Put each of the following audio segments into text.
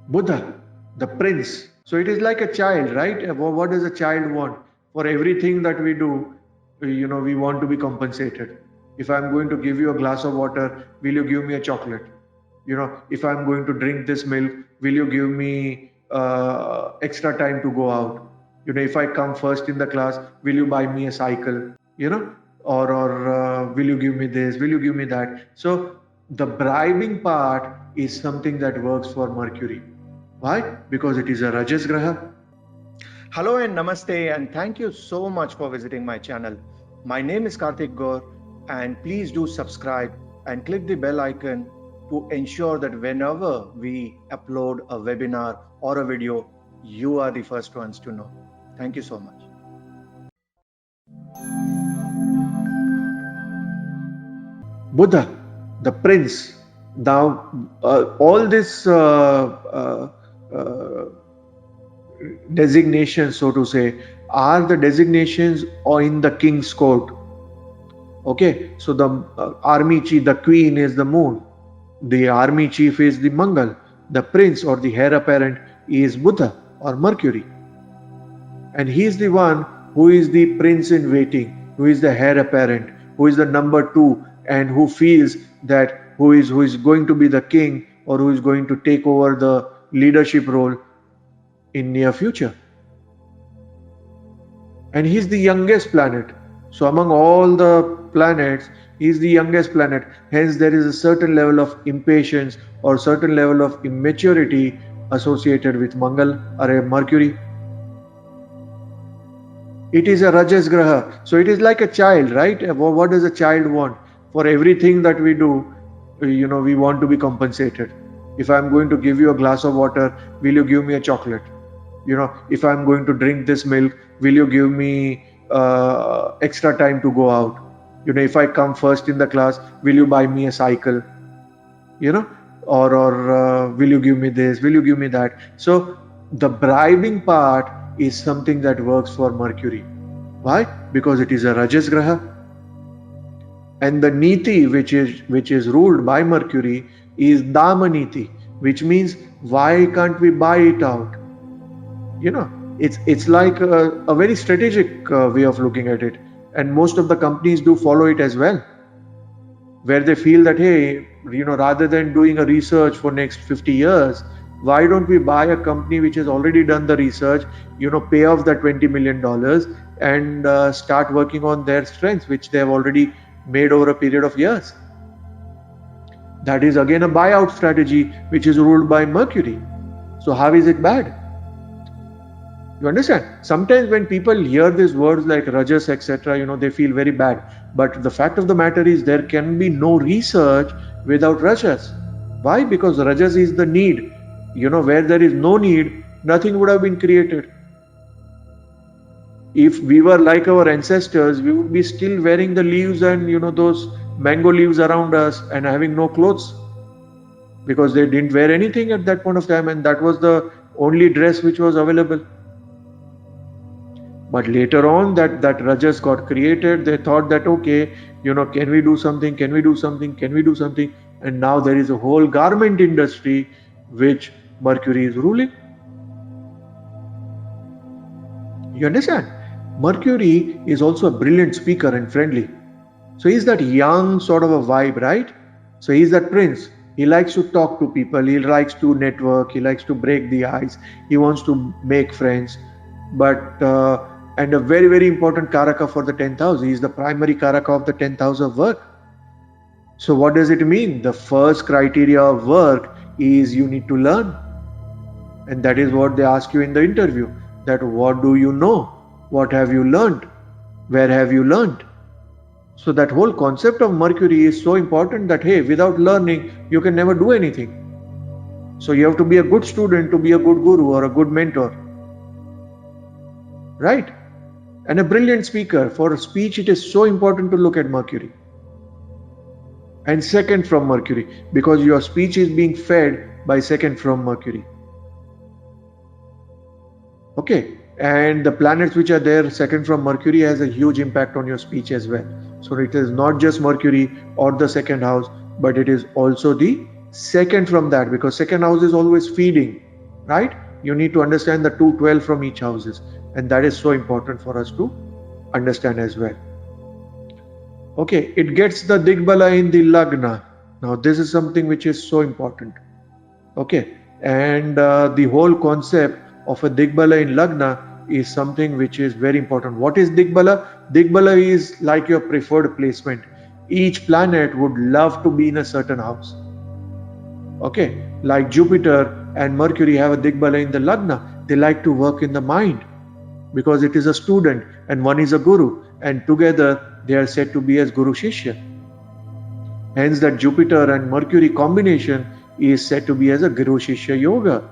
Buddha, the prince. So it is like a child, right? What does a child want? For everything that we do, we want to be compensated. If I'm going to give you a glass of water, will you give me a chocolate? If I'm going to drink this milk, will you give me extra time to go out? If I come first in the class, will you buy me a cycle? Or will you give me this? Will you give me that? So the bribing part is something that works for Mercury. Why? Because it is a Rajas Graha. Hello and namaste, and thank you so much for visiting my channel. My name is Karthik Gaur, and please do subscribe and click the bell icon to ensure that whenever we upload a webinar or a video, you are the first ones to know. Thank you so much. Buddha, the prince. Now, all this designations, so to say, are the designations or in the king's court. Okay, so the army chief, the queen is the moon, the army chief is the Mangal, the prince or the heir apparent is Buddha or Mercury. And he is the one who is the prince in waiting, who is the heir apparent, who is the number two, and who feels that who is going to be the king or who is going to take over the leadership role in near future. And he's the youngest planet. So among all the planets, he's the youngest planet. Hence there is a certain level of impatience or certain level of immaturity associated with Mangal or Mercury. It is a Rajas Graha. So it is like a child, right? What does a child want? For everything that we do, we want to be compensated. If I'm going to give you a glass of water, will you give me a chocolate? If I'm going to drink this milk, will you give me extra time to go out? If I come first in the class, will you buy me a cycle? Or will you give me this? Will you give me that? So the bribing part is something that works for Mercury. Why? Because it is a Rajas Graha. And the Niti, which is ruled by Mercury, is Damaniti, which means why can't we buy it out? It's like a very strategic way of looking at it, and most of the companies do follow it as well, where they feel that hey, rather than doing a research for next 50 years, why don't we buy a company which has already done the research, pay off that $20 million and start working on their strengths which they have already made over a period of years. That is again a buyout strategy which is ruled by Mercury. So how is it bad? You understand? Sometimes when people hear these words like Rajas, etc., they feel very bad. But the fact of the matter is there can be no research without Rajas. Why? Because Rajas is the need. Where there is no need, nothing would have been created. If we were like our ancestors, we would be still wearing the leaves and those mango leaves around us and having no clothes, because they didn't wear anything at that point of time, and that was the only dress which was available. But later on that Rajas got created, they thought that okay, can we do something, and now there is a whole garment industry which Mercury is ruling. You understand? Mercury is also a brilliant speaker and friendly. So he's that young sort of a vibe, right? So he's that prince. He likes to talk to people, he likes to network, he likes to break the ice, he wants to make friends. But and a very, very important Karaka for the 10th house. He is the primary Karaka of the 10th house of work. So what does it mean? The first criteria of work is you need to learn. And that is what they ask you in the interview. That what do you know? What have you learned? Where have you learned? So that whole concept of Mercury is so important that hey, without learning, you can never do anything. So you have to be a good student to be a good guru or a good mentor. Right? And a brilliant speaker. For a speech, it is so important to look at Mercury. And second from Mercury, because your speech is being fed by second from Mercury. Okay, and the planets which are there second from Mercury has a huge impact on your speech as well. So it is not just Mercury or the second house, but it is also the second from that, because second house is always feeding. right? You need to understand the 212 from each houses, and that is so important for us to understand as well. Okay, it gets the Digbala in the Lagna. Now this is something which is so important. Okay, and the whole concept of a Digbala in Lagna is something which is very important. What is Digbala? Digbala is like your preferred placement. Each planet would love to be in a certain house. Okay, like Jupiter and Mercury have a Digbala in the Lagna. They like to work in the mind because it is a student and one is a guru, and together they are said to be as Guru Shishya. Hence that Jupiter and Mercury combination is said to be as a Guru Shishya Yoga.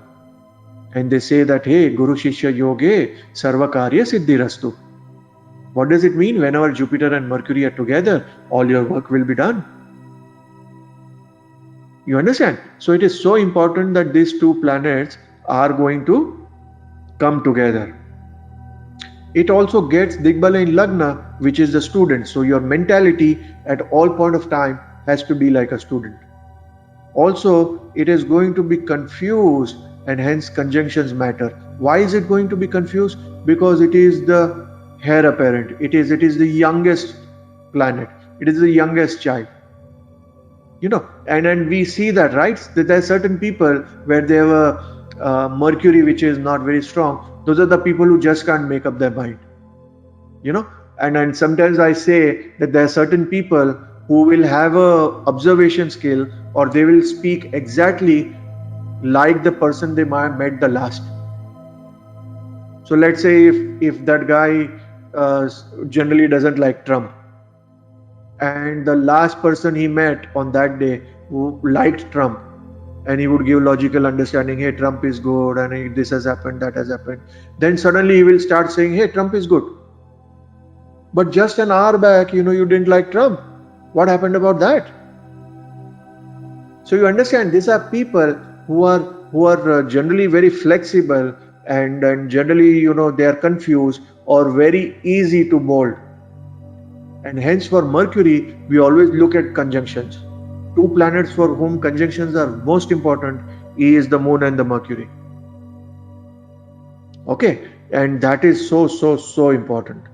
And they say that, hey, Guru Shishya Yoge Sarvakarya Siddhirastu. What does it mean? Whenever Jupiter and Mercury are together, all your work will be done. You understand? So it is so important that these two planets are going to come together. It also gets Digbala in Lagna, which is the student. So your mentality at all point of time has to be like a student. Also, it is going to be confused, and hence conjunctions matter. Why is it going to be confused? Because it is the heir apparent. It is the youngest planet. It is the youngest child. And we see that, right? That there are certain people where they have a Mercury which is not very strong. Those are the people who just can't make up their mind. And sometimes I say that there are certain people who will have a observation skill, or they will speak exactly like the person they might have met the last. So let's say if that guy generally doesn't like Trump, and the last person he met on that day who liked Trump, and he would give logical understanding, hey, Trump is good, and this has happened, that has happened, then suddenly he will start saying, hey, Trump is good. But just an hour back, you didn't like Trump. What happened about that? So you understand, these are people who are generally very flexible, and generally, they are confused or very easy to mold. And hence for Mercury, we always look at conjunctions. Two planets for whom conjunctions are most important is the Moon and the Mercury. Okay, and that is so important.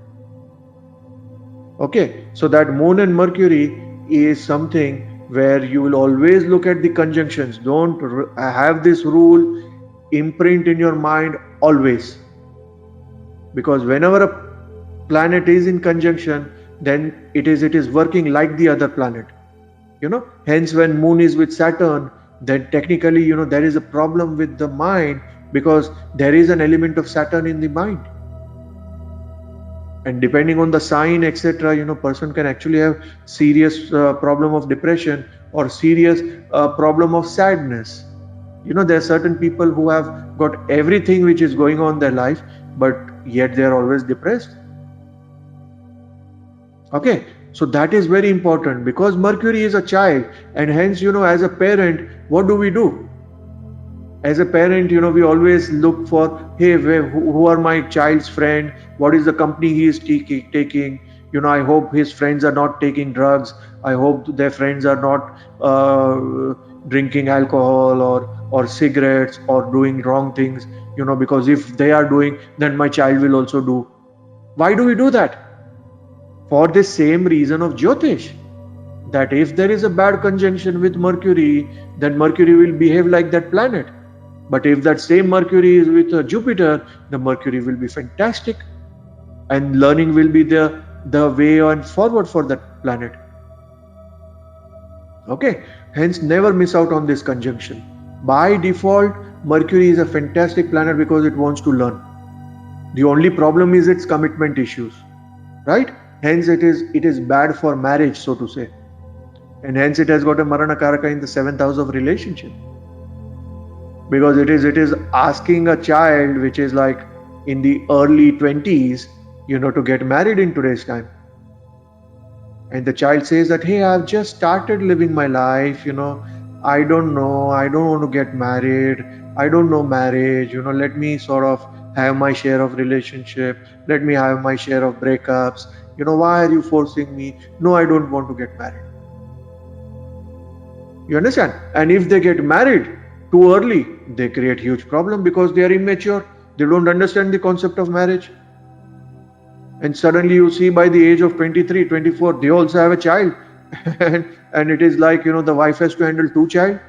Okay, so that Moon and Mercury is something where you will always look at the conjunctions. Don't have this rule imprint in your mind always, because whenever a planet is in conjunction, then it is working like the other planet. Hence when Moon is with Saturn, then technically there is a problem with the mind, because there is an element of Saturn in the mind. And depending on the sign, etc., person can actually have serious problem of depression or serious problem of sadness. There are certain people who have got everything which is going on in their life, but yet they are always depressed. Okay, so that is very important, because Mercury is a child, and hence, as a parent, what do? As a parent, we always look for, hey, who are my child's friend? What is the company he is taking? I hope his friends are not taking drugs. I hope their friends are not drinking alcohol or cigarettes or doing wrong things, because if they are doing, then my child will also do. Why do we do that? For the same reason of Jyotish, that if there is a bad conjunction with Mercury, then Mercury will behave like that planet. But if that same Mercury is with Jupiter, the Mercury will be fantastic, and learning will be the way on forward for that planet. Okay, hence never miss out on this conjunction. By default, Mercury is a fantastic planet because it wants to learn. The only problem is its commitment issues, right? Hence it is bad for marriage, so to say. And hence it has got a Marana Karaka in the 7th house of relationship. Because it is asking a child which is like in the early 20s, to get married in today's time. And the child says that, hey, I've just started living my life, I don't know, I don't want to get married, I don't know marriage, let me sort of have my share of relationship, let me have my share of breakups, why are you forcing me? No, I don't want to get married. You understand? And if they get married, too early, they create huge problem because they are immature. They don't understand the concept of marriage. And suddenly you see by the age of 23, 24, they also have a child. and it is like, the wife has to handle two child.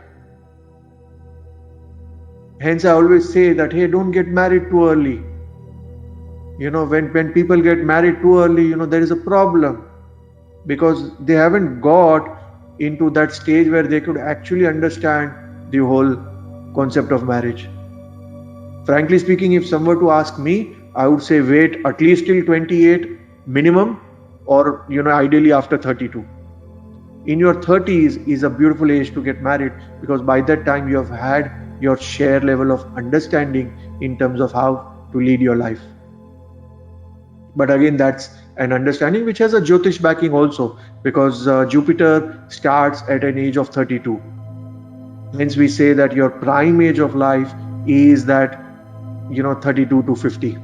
Hence, I always say that, hey, don't get married too early. When people get married too early, there is a problem because they haven't got into that stage where they could actually understand the whole concept of marriage. Frankly speaking, if someone were to ask me, I would say wait at least till 28 minimum, or ideally after 32. In your 30s is a beautiful age to get married because by that time you have had your share level of understanding in terms of how to lead your life. But again, that's an understanding which has a Jyotish backing also, because Jupiter starts at an age of 32. Hence we say that your prime age of life is that 32 to 50,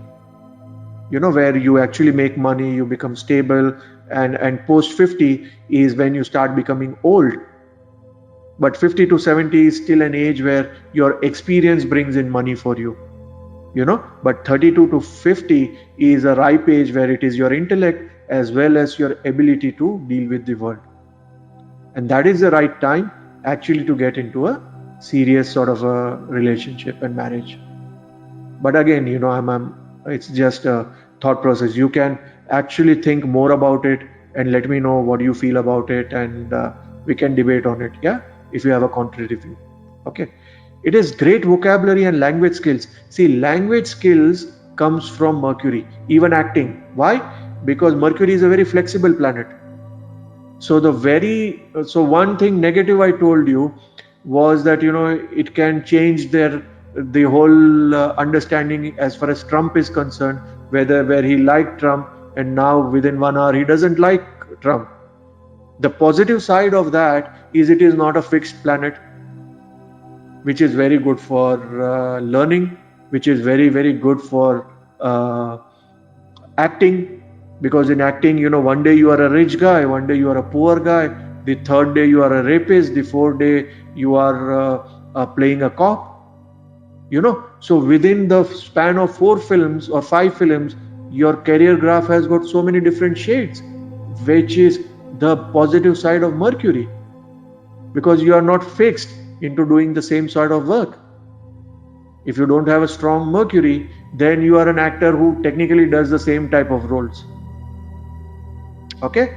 where you actually make money, you become stable, and post 50 is when you start becoming old. But 50 to 70 is still an age where your experience brings in money for you. But 32 to 50 is a ripe age where it is your intellect as well as your ability to deal with the world. And that is the right time actually to get into a serious sort of a relationship and marriage. But again, it's just a thought process. You can actually think more about it and let me know what you feel about it, and we can debate on it, if you have a contrary view. Okay. It is great vocabulary and language skills. See, language skills comes from Mercury, even acting. Why? Because Mercury is a very flexible planet. So one thing negative I told you was that it can change the whole understanding as far as Trump is concerned, where he liked Trump and now within 1 hour he doesn't like Trump. The positive side of that is it is not a fixed planet, which is very good for learning, which is very, very good for acting. Because in acting, one day you are a rich guy, one day you are a poor guy, the third day you are a rapist, the fourth day you are playing a cop. So within the span of 4 films or 5 films, your career graph has got so many different shades, which is the positive side of Mercury, because you are not fixed into doing the same sort of work. If you don't have a strong Mercury, then you are an actor who technically does the same type of roles. Okay,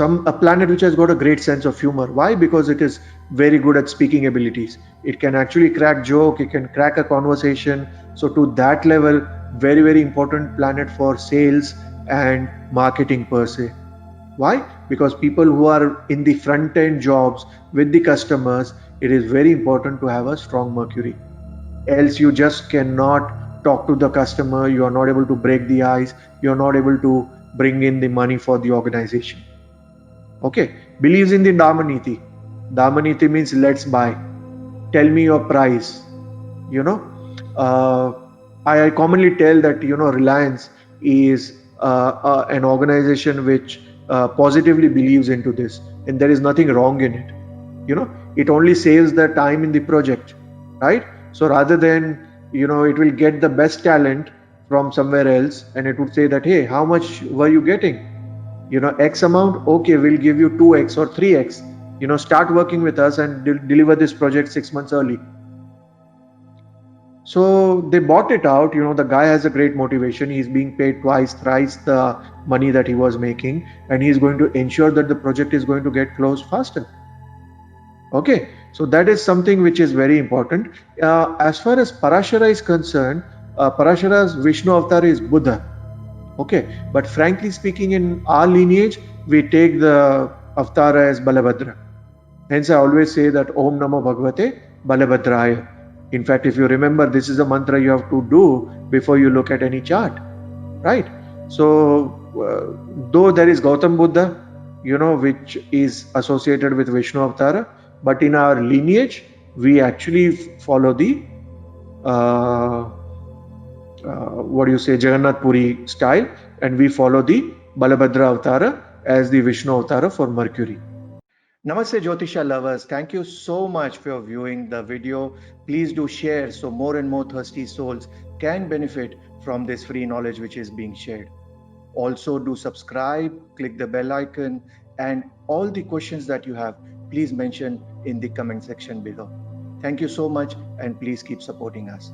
a planet which has got a great sense of humor. Why? Because it is very good at speaking abilities. It can actually crack joke, it can crack a conversation. So to that level, very, very important planet for sales and marketing per se. Why? Because people who are in the front end jobs with the customers, it is very important to have a strong Mercury. Else you just cannot talk to the customer, you are not able to break the ice, you are not able to bring in the money for the organization. Okay, believes in the Damaniti. Damaniti means let's buy. Tell me your price. I commonly tell that Reliance is an organization which positively believes into this, and there is nothing wrong in it. It only saves the time in the project, right? So rather than it will get the best talent from somewhere else, and it would say that, hey, how much were you getting? X amount. Okay, we'll give you 2x or 3x. Start working with us and deliver this project 6 months early. So they bought it out. The guy has a great motivation. He's being paid twice, thrice the money that he was making, and he's going to ensure that the project is going to get closed faster. Okay, so that is something which is very important. As far as Parashara is concerned, Parashara's Vishnu avatar is Buddha. Okay, but frankly speaking, in our lineage, we take the avatar as Balabhadra. Hence, I always say that Om Namo Bhagavate Balabhadraya. In fact, if you remember, this is a mantra you have to do before you look at any chart, right? So, though there is Gautam Buddha, which is associated with Vishnu Avatara, but in our lineage, we actually follow the Jagannath Puri style, and we follow the Balabhadra Avatara as the Vishnu Avatara for Mercury. Namaste Jyotisha lovers. Thank you so much for viewing the video. Please do share so more and more thirsty souls can benefit from this free knowledge which is being shared. Also do subscribe, click the bell icon, and all the questions that you have, please mention in the comment section below. Thank you so much, and please keep supporting us.